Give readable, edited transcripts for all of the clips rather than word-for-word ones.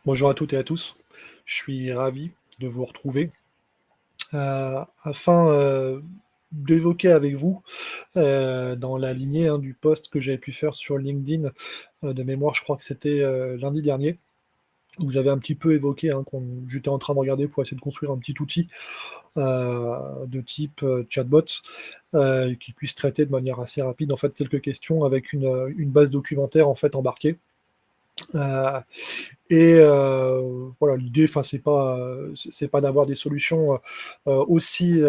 Bonjour à toutes et à tous. Je suis ravi de vous retrouver afin d'évoquer avec vous, dans la lignée du post que j'avais pu faire sur LinkedIn, de mémoire, je crois que c'était lundi dernier, où j'avais un petit peu évoqué j'étais en train de regarder pour essayer de construire un petit outil de type chatbot qui puisse traiter de manière assez rapide en fait quelques questions avec une base documentaire en fait embarquée. Euh, voilà, l'idée, enfin, c'est pas d'avoir des solutions aussi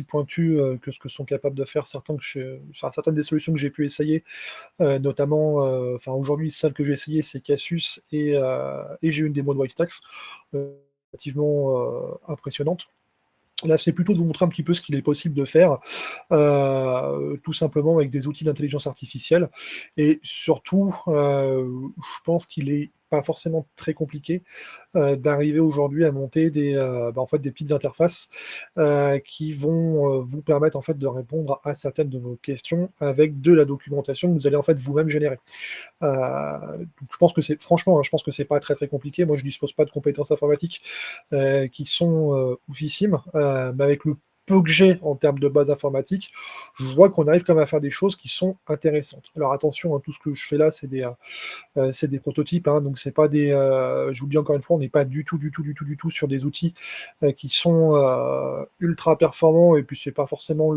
pointues que ce que sont capables de faire certaines des solutions que j'ai pu essayer, notamment, enfin, aujourd'hui, celle que j'ai essayée, c'est Casus et j'ai eu une démo de Whitestacks relativement impressionnante. Là, c'est plutôt de vous montrer un petit peu ce qu'il est possible de faire, tout simplement avec des outils d'intelligence artificielle. Et surtout, je pense qu'il est pas forcément très compliqué d'arriver aujourd'hui à monter en fait, des petites interfaces qui vont vous permettre en fait, de répondre à certaines de vos questions avec de la documentation que vous allez en fait vous-même générer. Donc je pense que c'est franchement, je pense que c'est pas très très compliqué. Moi, je dispose pas de compétences informatiques qui sont oufissimes, mais avec le peu que j'ai en termes de base informatique, je vois qu'on arrive quand même à faire des choses qui sont intéressantes. Alors attention, tout ce que je fais là, c'est des prototypes, donc c'est pas je vous le dis encore une fois, on n'est pas du tout sur des outils qui sont ultra performants, et puis c'est pas forcément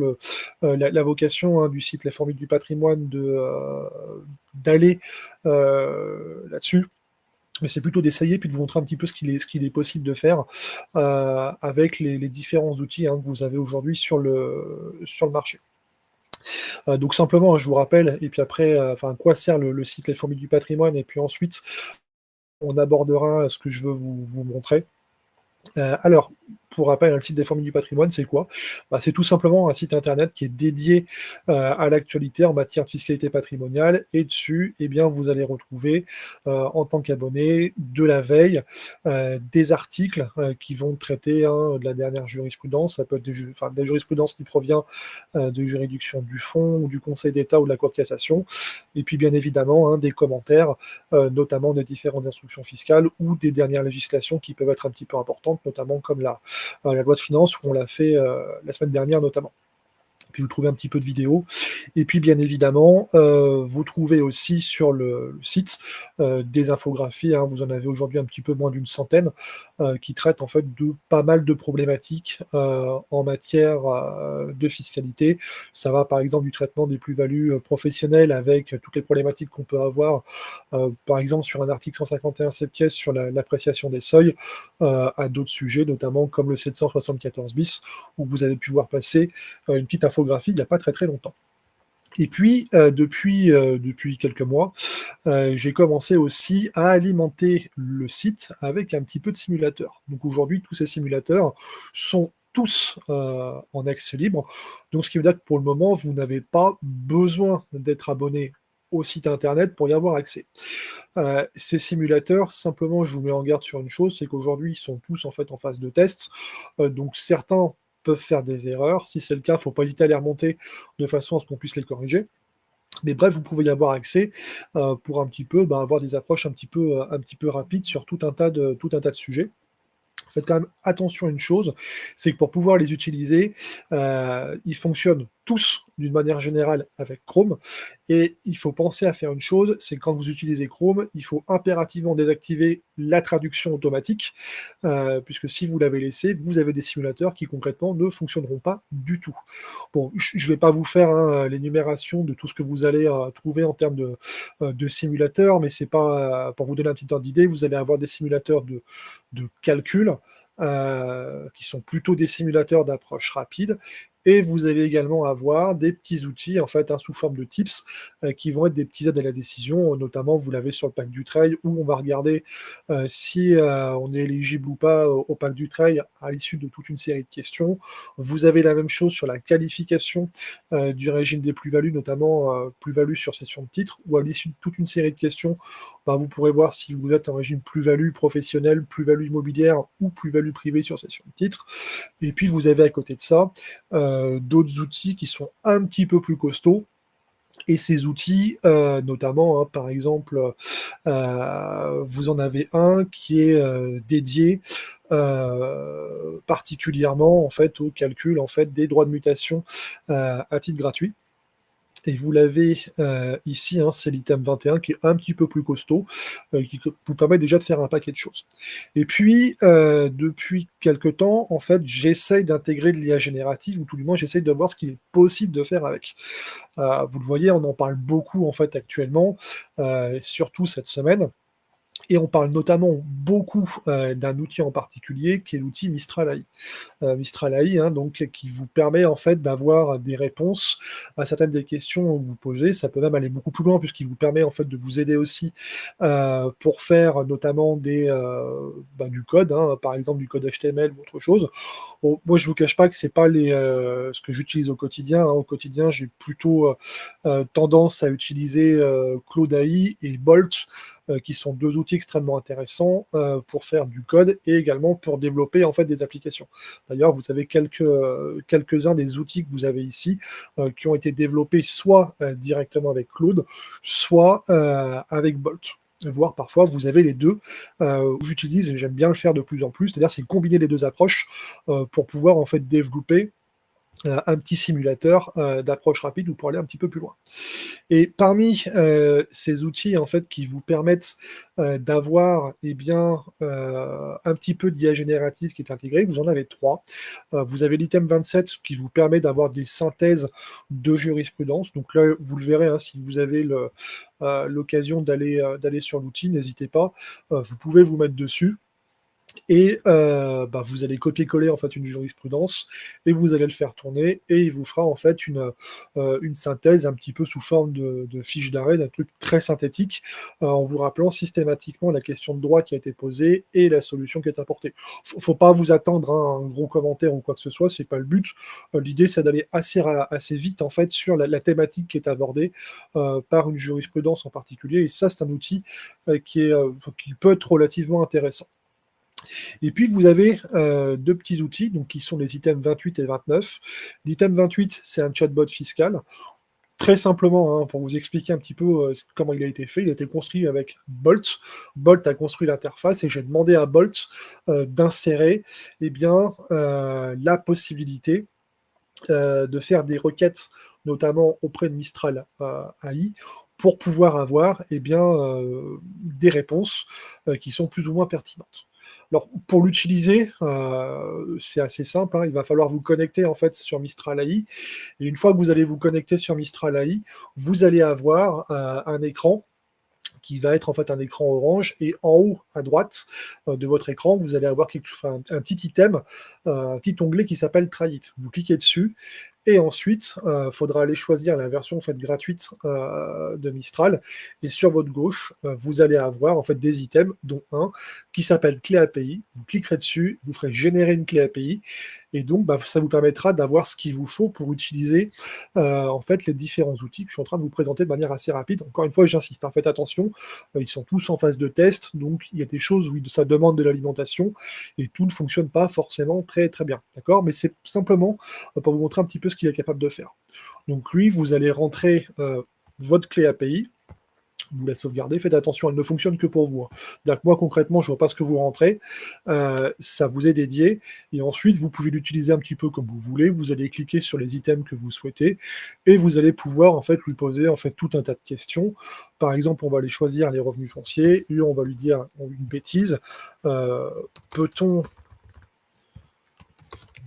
la vocation du site Les Formules du Patrimoine d'aller là-dessus. Mais c'est plutôt d'essayer puis de vous montrer un petit peu ce qu'il est possible de faire avec les différents outils que vous avez aujourd'hui sur le marché. Donc simplement, je vous rappelle, et puis après, enfin, à quoi sert le site Les Fourmis du Patrimoine, et puis ensuite, on abordera ce que je veux vous montrer. Alors, pour rappel, le site des Fourmis du Patrimoine, c'est quoi? C'est tout simplement un site internet qui est dédié à l'actualité en matière de fiscalité patrimoniale. Et dessus, eh bien, vous allez retrouver, en tant qu'abonné, de la veille, des articles qui vont traiter de la dernière jurisprudence. Ça peut être de la jurisprudence qui provient de juridiction du fond, ou du Conseil d'État, ou de la Cour de cassation. Et puis, bien évidemment, des commentaires, notamment des différentes instructions fiscales ou des dernières législations qui peuvent être un petit peu importantes, notamment comme la loi de finances, où on l'a fait la semaine dernière notamment. Puis vous trouvez un petit peu de vidéos. Et puis, bien évidemment, vous trouvez aussi sur le site des infographies. Vous en avez aujourd'hui un petit peu moins d'une centaine qui traitent en fait de pas mal de problématiques en matière de fiscalité. Ça va par exemple du traitement des plus-values professionnelles avec toutes les problématiques qu'on peut avoir, par exemple sur un article 151 7 sur l'appréciation des seuils, à d'autres sujets, notamment comme le 774 bis, où vous avez pu voir passer une petite infographie il n'y a pas très très longtemps. Et puis, depuis quelques mois, j'ai commencé aussi à alimenter le site avec un petit peu de simulateurs. Donc aujourd'hui, tous ces simulateurs sont tous en accès libre. Donc ce qui veut dire que pour le moment, vous n'avez pas besoin d'être abonné au site internet pour y avoir accès. Ces simulateurs, simplement, je vous mets en garde sur une chose, c'est qu'aujourd'hui, ils sont tous en fait en phase de test. Donc certains peuvent faire des erreurs. Si c'est le cas, il ne faut pas hésiter à les remonter de façon à ce qu'on puisse les corriger. Mais bref, vous pouvez y avoir accès pour un petit peu avoir des approches un petit peu rapides sur tout un tas de sujets. Faites quand même attention à une chose, c'est que pour pouvoir les utiliser, ils fonctionnent tous d'une manière générale avec Chrome, et il faut penser à faire une chose, c'est que quand vous utilisez Chrome, il faut impérativement désactiver la traduction automatique, puisque si vous l'avez laissé, vous avez des simulateurs qui concrètement ne fonctionneront pas du tout. Bon, je ne vais pas vous faire l'énumération de tout ce que vous allez trouver en termes de simulateurs, mais c'est pas pour vous donner un petit ordre d'idée, vous allez avoir des simulateurs de calcul, qui sont plutôt des simulateurs d'approche rapide. Et vous allez également avoir des petits outils, en fait, sous forme de tips, qui vont être des petits aides à la décision. Notamment, vous l'avez sur le pack du trail, où on va regarder si on est éligible ou pas au pack du trail à l'issue de toute une série de questions. Vous avez la même chose sur la qualification du régime des plus-values, notamment plus-value sur session de titre, où à l'issue de toute une série de questions, vous pourrez voir si vous êtes en régime plus-value professionnelle, plus-value immobilière ou plus-value privée sur session de titre. Et puis vous avez à côté de ça d'autres outils qui sont un petit peu plus costauds, Et ces outils, notamment, hein, par exemple, vous en avez un qui est dédié particulièrement en fait au calcul en fait des droits de mutation à titre gratuit. Et vous l'avez ici, hein, c'est l'item 21 qui est un petit peu plus costaud, qui vous permet déjà de faire un paquet de choses. Et puis, depuis quelque temps, en fait, j'essaye d'intégrer de l'IA générative, ou tout du moins j'essaye de voir ce qu'il est possible de faire avec. Vous le voyez, on en parle beaucoup en fait actuellement, surtout cette semaine. Et on parle notamment beaucoup d'un outil en particulier qui est l'outil Mistral AI. Mistral AI, hein, donc, qui vous permet en fait d'avoir des réponses à certaines des questions que vous posez. Ça peut même aller beaucoup plus loin puisqu'il vous permet en fait de vous aider aussi pour faire notamment du code, hein, par exemple du code HTML ou autre chose. Bon, moi, je vous cache pas que c'est pas ce que j'utilise au quotidien, hein. Au quotidien, j'ai plutôt tendance à utiliser Claude AI et Bolt, qui sont deux outils extrêmement intéressants pour faire du code et également pour développer en fait des applications. D'ailleurs, vous avez quelques-uns des outils que vous avez ici qui ont été développés soit directement avec Claude, soit avec Bolt. Voire parfois vous avez les deux. J'utilise et j'aime bien le faire de plus en plus, c'est-à-dire c'est combiner les deux approches pour pouvoir en fait développer un petit simulateur d'approche rapide ou pour aller un petit peu plus loin. Et parmi ces outils en fait qui vous permettent d'avoir un petit peu d'IA générative qui est intégré, vous en avez trois. Vous avez l'item 27 qui vous permet d'avoir des synthèses de jurisprudence. Donc là, vous le verrez, hein, si vous avez l'occasion d'aller sur l'outil, n'hésitez pas, vous pouvez vous mettre dessus. Et vous allez copier-coller en fait une jurisprudence et vous allez le faire tourner et il vous fera en fait une synthèse un petit peu sous forme de fiche d'arrêt, d'un truc très synthétique, en vous rappelant systématiquement la question de droit qui a été posée et la solution qui est apportée. Faut pas vous attendre à un gros commentaire ou quoi que ce soit, c'est pas le but. L'idée c'est d'aller assez vite en fait sur la thématique qui est abordée par une jurisprudence en particulier et ça c'est un outil qui peut être relativement intéressant. Et puis vous avez deux petits outils, donc qui sont les items 28 et 29. L'item 28, c'est un chatbot fiscal. Très simplement, hein, pour vous expliquer un petit peu comment il a été fait, il a été construit avec Bolt. Bolt a construit l'interface et j'ai demandé à Bolt d'insérer la possibilité de faire des requêtes, notamment auprès de Mistral AI, pour pouvoir avoir des réponses qui sont plus ou moins pertinentes. Alors, pour l'utiliser, c'est assez simple, hein, il va falloir vous connecter en fait sur Mistral AI, et une fois que vous allez vous connecter sur Mistral AI, vous allez avoir un écran qui va être en fait un écran orange, et en haut à droite de votre écran, vous allez avoir un petit item, un petit onglet qui s'appelle Try It. Vous cliquez dessus, et ensuite, il faudra aller choisir la version en fait, gratuite de Mistral. Et sur votre gauche, vous allez avoir en fait, des items, dont un qui s'appelle Clé API. Vous cliquerez dessus, vous ferez générer une clé API. Et donc, ça vous permettra d'avoir ce qu'il vous faut pour utiliser en fait, les différents outils que je suis en train de vous présenter de manière assez rapide. Encore une fois, j'insiste, hein, faites attention, ils sont tous en phase de test, donc il y a des choses où ça demande de l'alimentation, et tout ne fonctionne pas forcément très très bien. D'accord? Mais c'est simplement pour vous montrer un petit peu ce qu'il est capable de faire. Donc lui, vous allez rentrer votre clé API, vous la sauvegardez, faites attention, elle ne fonctionne que pour vous. Hein. Donc moi, concrètement, je ne vois pas ce que vous rentrez, ça vous est dédié, et ensuite, vous pouvez l'utiliser un petit peu comme vous voulez, vous allez cliquer sur les items que vous souhaitez, et vous allez pouvoir, en fait, lui poser, en fait, tout un tas de questions. Par exemple, on va aller choisir les revenus fonciers, et on va lui dire une bêtise, peut-on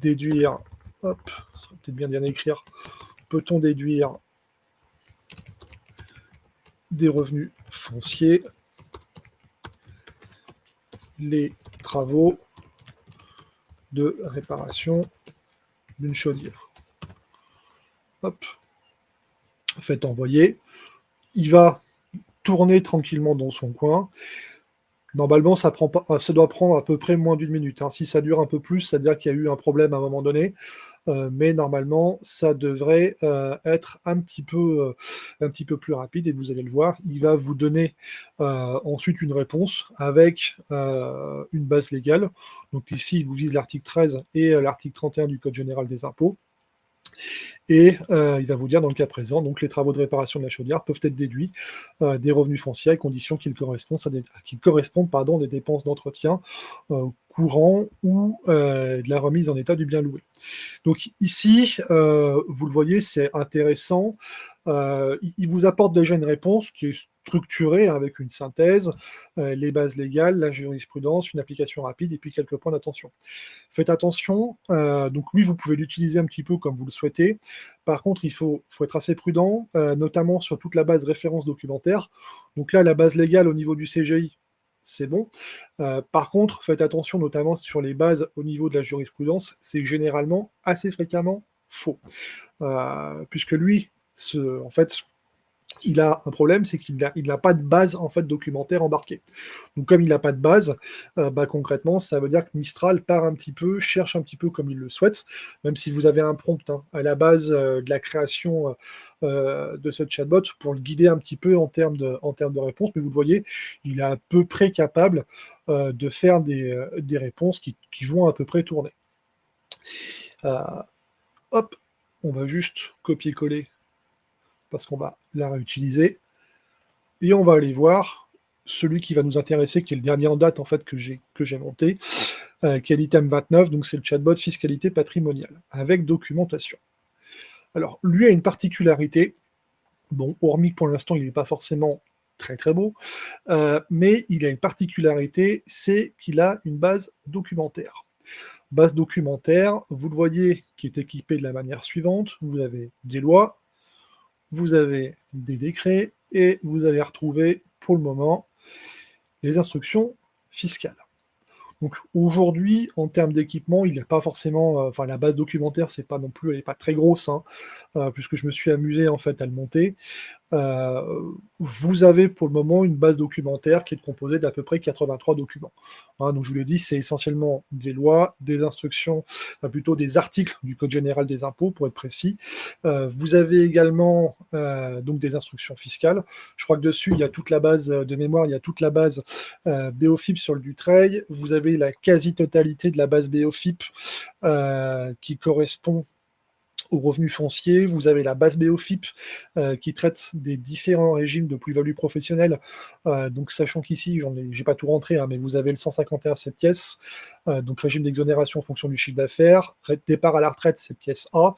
déduire, hop, ça serait peut-être bien écrire, peut-on déduire des revenus fonciers les travaux de réparation d'une chaudière. Hop, faites envoyer. Il va tourner tranquillement dans son coin. Normalement, ça doit prendre à peu près moins d'une minute. Hein. Si ça dure un peu plus, ça veut dire qu'il y a eu un problème à un moment donné. Mais normalement, ça devrait être un petit peu plus rapide, et vous allez le voir, il va vous donner ensuite une réponse avec une base légale. Donc ici, il vous vise l'article 13 et l'article 31 du Code général des impôts. Et il va vous dire dans le cas présent, donc les travaux de réparation de la chaudière peuvent être déduits des revenus fonciers à condition qu'ils correspondent à des dépenses d'entretien courant ou de la remise en état du bien loué. Donc ici, vous le voyez, c'est intéressant. Il vous apporte déjà une réponse qui est structurée, hein, avec une synthèse, les bases légales, la jurisprudence, une application rapide et puis quelques points d'attention. Faites attention, donc oui, vous pouvez l'utiliser un petit peu comme vous le souhaitez. Par contre, il faut être assez prudent, notamment sur toute la base référence documentaire. Donc là, la base légale au niveau du CGI, c'est bon. Par contre, faites attention notamment sur les bases au niveau de la jurisprudence, c'est généralement assez fréquemment faux. Puisque lui, en fait, il a un problème, c'est qu'il n'a pas de base en fait documentaire embarquée. Donc comme il n'a pas de base, concrètement, ça veut dire que Mistral part un petit peu, cherche un petit peu comme il le souhaite, même si vous avez un prompt, hein, à la base de la création de ce chatbot pour le guider un petit peu en termes de réponses, mais vous le voyez, il est à peu près capable de faire des réponses qui vont à peu près tourner. Euh, Hop, on va juste copier-coller parce qu'on va la réutiliser. Et on va aller voir celui qui va nous intéresser, qui est le dernier en date en fait que j'ai monté, qui est l'item 29, donc c'est le chatbot fiscalité patrimoniale, avec documentation. Alors, lui a une particularité, bon, hormis que pour l'instant il n'est pas forcément très très beau, mais il a une particularité, c'est qu'il a une base documentaire. Base documentaire, vous le voyez, qui est équipée de la manière suivante, vous avez des lois, vous avez des décrets, et vous allez retrouver, pour le moment, les instructions fiscales. Donc aujourd'hui, en termes d'équipement, il n'y a pas forcément, enfin la base documentaire, c'est pas non plus, elle n'est pas très grosse, hein, puisque je me suis amusé en fait à le monter. Vous avez pour le moment une base documentaire qui est composée d'à peu près 83 documents. Hein, donc je vous l'ai dit, c'est essentiellement des lois, des instructions, plutôt des articles du Code général des impôts pour être précis. Vous avez également donc des instructions fiscales. Je crois que dessus, il y a toute la base de mémoire, il y a toute la base BOFIP sur le Dutreil. Vous avez la quasi-totalité de la base BOFIP qui correspond aux revenus fonciers, vous avez la base BOFIP qui traite des différents régimes de plus-value professionnelle. Donc sachant qu'ici, j'ai pas tout rentré, hein, mais vous avez le 151 7 pièces, donc régime d'exonération en fonction du chiffre d'affaires, départ à la retraite, c'est pièce A,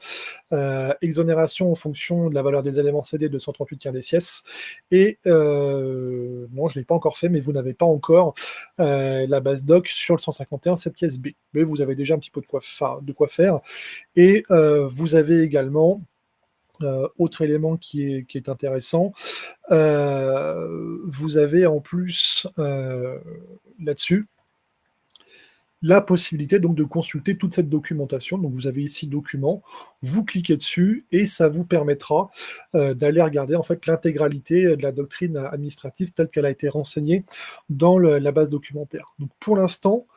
exonération en fonction de la valeur des éléments cédés de 138 tiers des sièces, et non, je ne l'ai pas encore fait, mais vous n'avez pas encore la base doc sur le 151 7 pièces B. Mais vous avez déjà un petit peu de quoi faire. Et vous avez également, autre élément qui est intéressant, vous avez en plus là-dessus la possibilité donc de consulter toute cette documentation. Donc vous avez ici documents, vous cliquez dessus et ça vous permettra d'aller regarder en fait l'intégralité de la doctrine administrative telle qu'elle a été renseignée dans la base documentaire. Donc pour l'instant,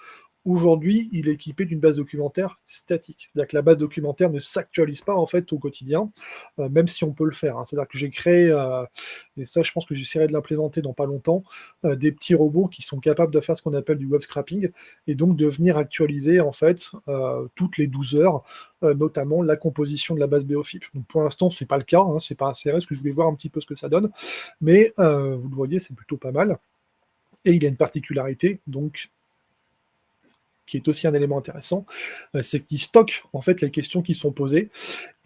aujourd'hui, il est équipé d'une base documentaire statique. C'est-à-dire que la base documentaire ne s'actualise pas en fait au quotidien, même si on peut le faire, hein. C'est-à-dire que j'ai créé, et ça je pense que j'essaierai de l'implémenter dans pas longtemps, des petits robots qui sont capables de faire ce qu'on appelle du web scrapping, et donc de venir actualiser en fait toutes les 12 heures, notamment la composition de la base BOFIP. Donc pour l'instant, c'est pas le cas, hein, c'est pas un CRS, que je voulais voir un petit peu ce que ça donne, mais vous le voyez, c'est plutôt pas mal. Et il y a une particularité, donc qui est aussi un élément intéressant, c'est qu'il stocke en fait les questions qui sont posées,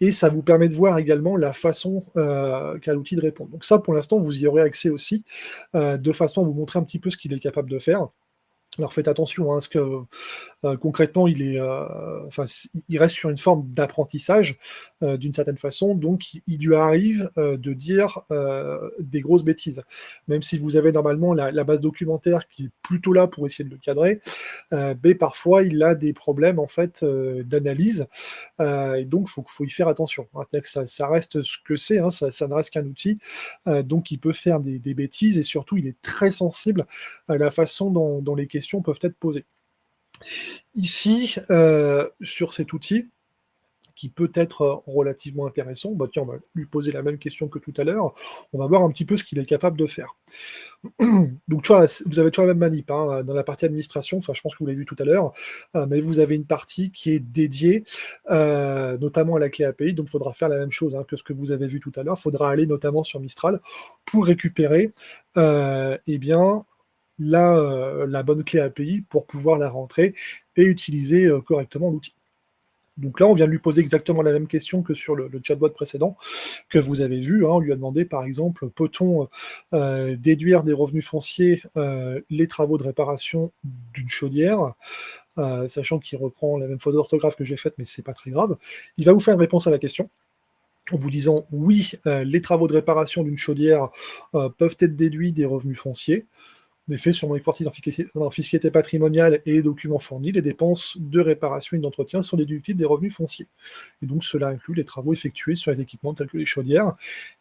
et ça vous permet de voir également la façon qu'a l'outil de répondre. Donc ça, pour l'instant, vous y aurez accès aussi, de façon à vous montrer un petit peu ce qu'il est capable de faire. Alors faites attention, hein, parce que concrètement, il reste sur une forme d'apprentissage d'une certaine façon, donc il lui arrive de dire des grosses bêtises. Même si vous avez normalement la base documentaire qui est plutôt là pour essayer de le cadrer, mais parfois il a des problèmes en fait d'analyse, et donc faut y faire attention, hein. C'est-à-dire que ça reste ce que c'est, hein, ça ne reste qu'un outil, donc il peut faire des bêtises, et surtout il est très sensible à la façon dont les questions peuvent être posées. Ici, sur cet outil, qui peut être relativement intéressant. Bah, tiens, on va lui poser la même question que tout à l'heure. On va voir un petit peu ce qu'il est capable de faire. Donc, tu vois, vous avez toujours la même manip hein, dans la partie administration. Enfin, je pense que vous l'avez vu tout à l'heure, mais vous avez une partie qui est dédiée, notamment à la clé API. Donc, il faudra faire la même chose hein, que ce que vous avez vu tout à l'heure. Il faudra aller notamment sur Mistral pour récupérer, eh bien, la bonne clé API pour pouvoir la rentrer et utiliser correctement l'outil. Donc là, on vient de lui poser exactement la même question que sur le chatbot précédent que vous avez vu. Hein. On lui a demandé, par exemple, peut-on déduire des revenus fonciers les travaux de réparation d'une chaudière, sachant qu'il reprend la même faute d'orthographe que j'ai faite, mais c'est pas très grave. Il va vous faire une réponse à la question en vous disant oui, les travaux de réparation d'une chaudière peuvent être déduits des revenus fonciers. En effet, sur mon expertise en fiscalité patrimoniale et les documents fournis, les dépenses de réparation et d'entretien sont déductibles des revenus fonciers. Et donc, cela inclut les travaux effectués sur les équipements tels que les chaudières.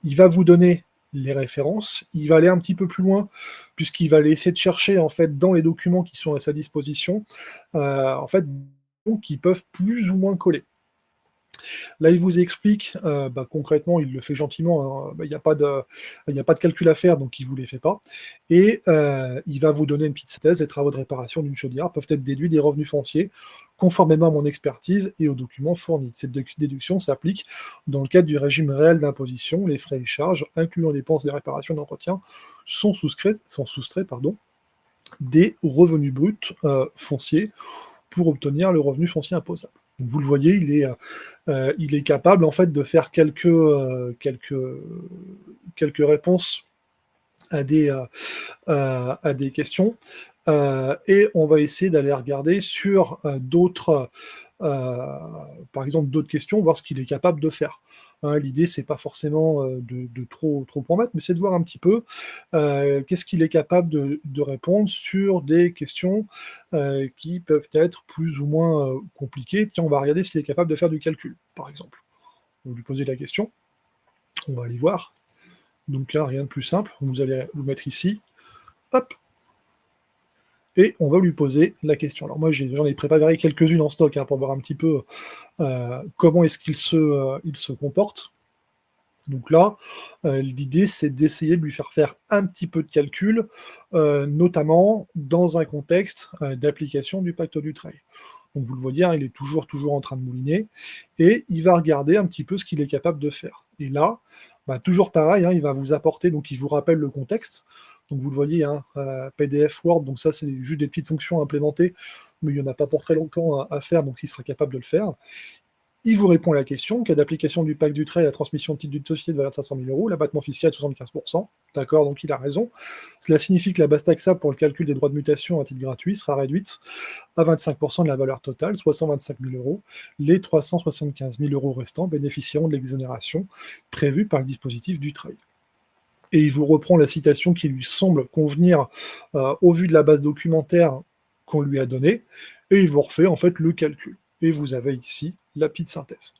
Il va vous donner les références. Il va aller un petit peu plus loin, puisqu'il va aller essayer de chercher, en fait, dans les documents qui sont à sa disposition, en fait, qui peuvent plus ou moins coller. Là, il vous explique, concrètement, il le fait gentiment, hein, il n'y a pas de calcul à faire, donc il ne vous les fait pas. Et il va vous donner une petite synthèse. Les travaux de réparation d'une chaudière peuvent être déduits des revenus fonciers, conformément à mon expertise et aux documents fournis. Cette déduction s'applique dans le cadre du régime réel d'imposition. Les frais et charges, incluant les dépenses de réparation et d'entretien, sont soustraits des revenus bruts fonciers pour obtenir le revenu foncier imposable. Donc vous le voyez, il est capable en fait de faire quelques réponses à des questions, et on va essayer d'aller regarder sur d'autres, par exemple d'autres questions, voir ce qu'il est capable de faire. Hein, l'idée, c'est pas forcément de trop en mettre, mais c'est de voir un petit peu qu'est-ce qu'il est capable de répondre sur des questions qui peuvent être plus ou moins compliquées. Tiens, on va regarder s'il est capable de faire du calcul, par exemple. On va lui poser la question, on va aller voir. Donc là, rien de plus simple, vous allez vous mettre ici, hop, et on va lui poser la question. Alors moi, j'en ai préparé quelques-unes en stock hein, pour voir un petit peu comment est-ce qu'il se comporte. Donc là, l'idée, c'est d'essayer de lui faire un petit peu de calcul, notamment dans un contexte d'application du pacte du trail. Donc vous le voyez, hein, il est toujours en train de mouliner, et il va regarder un petit peu ce qu'il est capable de faire. Et là, toujours pareil, hein, il va vous apporter, donc il vous rappelle le contexte. Donc vous le voyez, hein, PDF, Word, donc ça c'est juste des petites fonctions à implémenter, mais il n'y en a pas pour très longtemps à faire, donc il sera capable de le faire. Il vous répond à la question, cas d'application du pacte du trait à la transmission de titre d'une société de valeur de 500 000 euros, l'abattement fiscal est de 75%. D'accord, donc il a raison. Cela signifie que la base taxable pour le calcul des droits de mutation à titre gratuit sera réduite à 25% de la valeur totale, soit 125 000 euros. Les 375 000 euros restants bénéficieront de l'exonération prévue par le dispositif du trait. Et il vous reprend la citation qui lui semble convenir au vu de la base documentaire qu'on lui a donnée, et il vous refait en fait le calcul. Et vous avez ici la petite synthèse.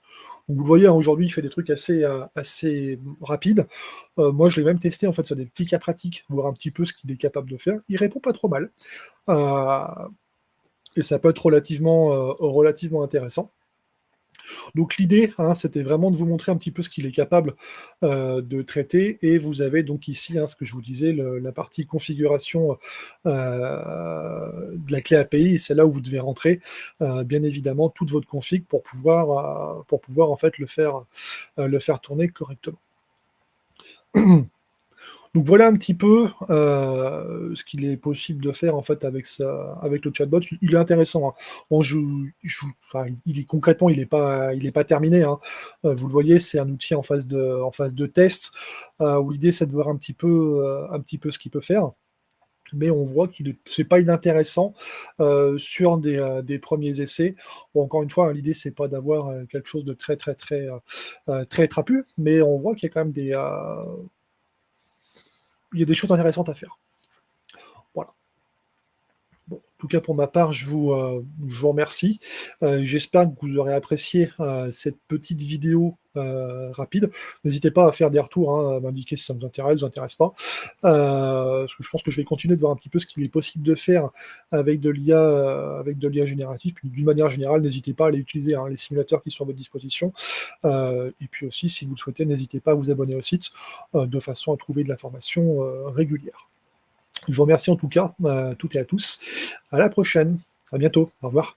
Donc vous voyez, hein, aujourd'hui, il fait des trucs assez rapides. Moi, je l'ai même testé en fait sur des petits cas pratiques, voir un petit peu ce qu'il est capable de faire. Il répond pas trop mal. Et ça peut être relativement intéressant. Donc l'idée, hein, c'était vraiment de vous montrer un petit peu ce qu'il est capable de traiter, et vous avez donc ici, hein, ce que je vous disais, la partie configuration de la clé API, et c'est là où vous devez rentrer, bien évidemment, toute votre config pour pouvoir en fait le faire tourner correctement. Donc voilà un petit peu ce qu'il est possible de faire en fait avec le chatbot. Il est intéressant. Hein. Concrètement, il n'est pas terminé. Hein. Vous le voyez, c'est un outil en phase de test où l'idée c'est de voir un petit peu ce qu'il peut faire. Mais on voit qu'il c'est pas inintéressant sur des premiers essais. Bon, encore une fois, hein, l'idée c'est pas d'avoir quelque chose de très trapu, mais on voit qu'il y a quand même il y a des choses intéressantes à faire. Voilà. Bon. tout cas, pour ma part, je vous remercie. J'espère que vous aurez apprécié cette petite vidéo rapide. N'hésitez pas à faire des retours, hein, à m'indiquer si ça vous intéresse pas. Parce que je pense que je vais continuer de voir un petit peu ce qu'il est possible de faire avec de l'IA générative. Puis d'une manière générale, n'hésitez pas à aller utiliser, hein, les simulateurs qui sont à votre disposition. Et puis aussi, si vous le souhaitez, n'hésitez pas à vous abonner au site de façon à trouver de l'information régulière. Je vous remercie en tout cas, toutes et à tous. À la prochaine. À bientôt. Au revoir.